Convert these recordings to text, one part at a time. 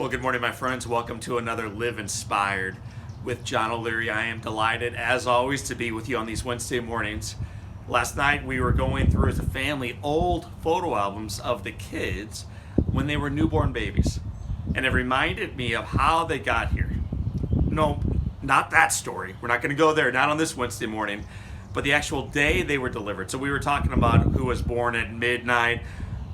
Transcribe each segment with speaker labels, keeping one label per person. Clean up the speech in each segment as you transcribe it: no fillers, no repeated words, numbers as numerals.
Speaker 1: Well, good morning, my friends. Welcome to another Live Inspired with John O'Leary. I am delighted, as always, to be with you on these Wednesday mornings. Last night, we were going through as a family old photo albums of the kids when they were newborn babies. And it reminded me of how they got here. No, not that story. We're not going to go there, not on this Wednesday morning, but the actual day they were delivered. So we were talking about who was born at midnight,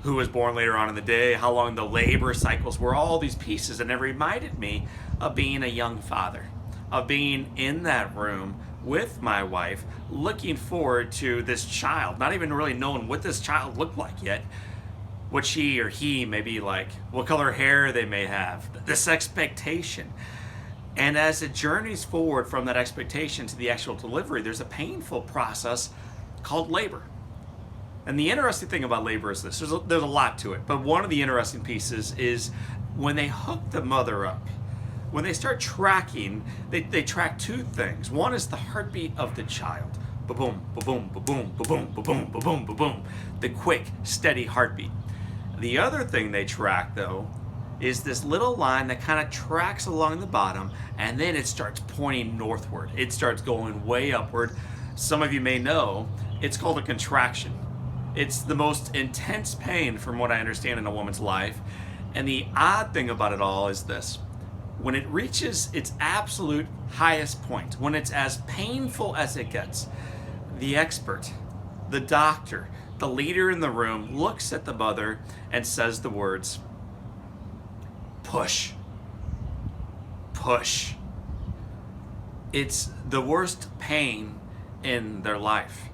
Speaker 1: who was born later on in the day, how long the labor cycles were, all these pieces. And it reminded me of being a young father, of being in that room with my wife, looking forward to this child, not even really knowing what this child looked like yet, what she or he may be like, what color hair they may have, this expectation. And as it journeys forward from that expectation to the actual delivery, there's a painful process called labor. And the interesting thing about labor is this, there's a lot to it, but one of the interesting pieces is when they hook the mother up, when they start tracking, they track two things. One is the heartbeat of the child. Ba-boom, ba-boom, ba-boom, ba-boom, ba-boom, ba-boom, ba-boom. The quick, steady heartbeat. The other thing they track, though, is this little line that kind of tracks along the bottom, and then it starts pointing northward. It starts going way upward. Some of you may know, it's called a contraction. It's the most intense pain, from what I understand, in a woman's life. And the odd thing about it all is this. When it reaches its absolute highest point, when it's as painful as it gets, the expert, the doctor, the leader in the room looks at the mother and says the words, push, push. It's the worst pain in their life.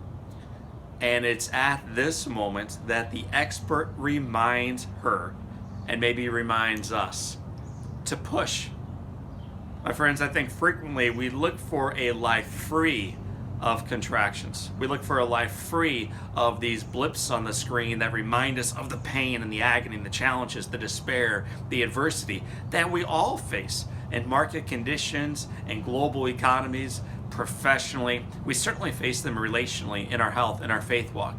Speaker 1: And it's at this moment that the expert reminds her, and maybe reminds us, to push. My friends, I think frequently we look for a life free of contractions. We look for a life free of these blips on the screen that remind us of the pain and the agony and the challenges, the despair, the adversity that we all face in market conditions and global economies, professionally. We certainly face them relationally in our health, in our faith walk.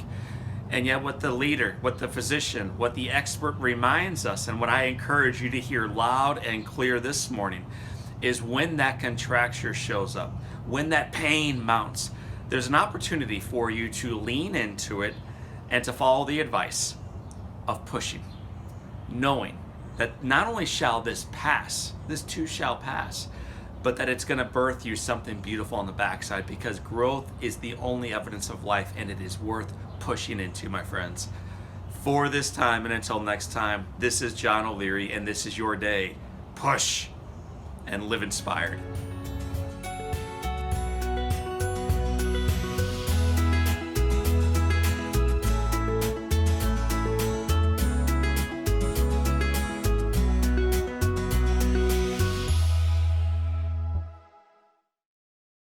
Speaker 1: And yet what the leader, what the physician, what the expert reminds us, and what I encourage you to hear loud and clear this morning, is when that contracture shows up, when that pain mounts, there's an opportunity for you to lean into it and to follow the advice of pushing, knowing that not only shall this pass, this too shall pass, but that it's going to birth you something beautiful on the backside, because growth is the only evidence of life, and it is worth pushing into, my friends. For this time and until next time, this is John O'Leary, and this is your day. Push and live inspired.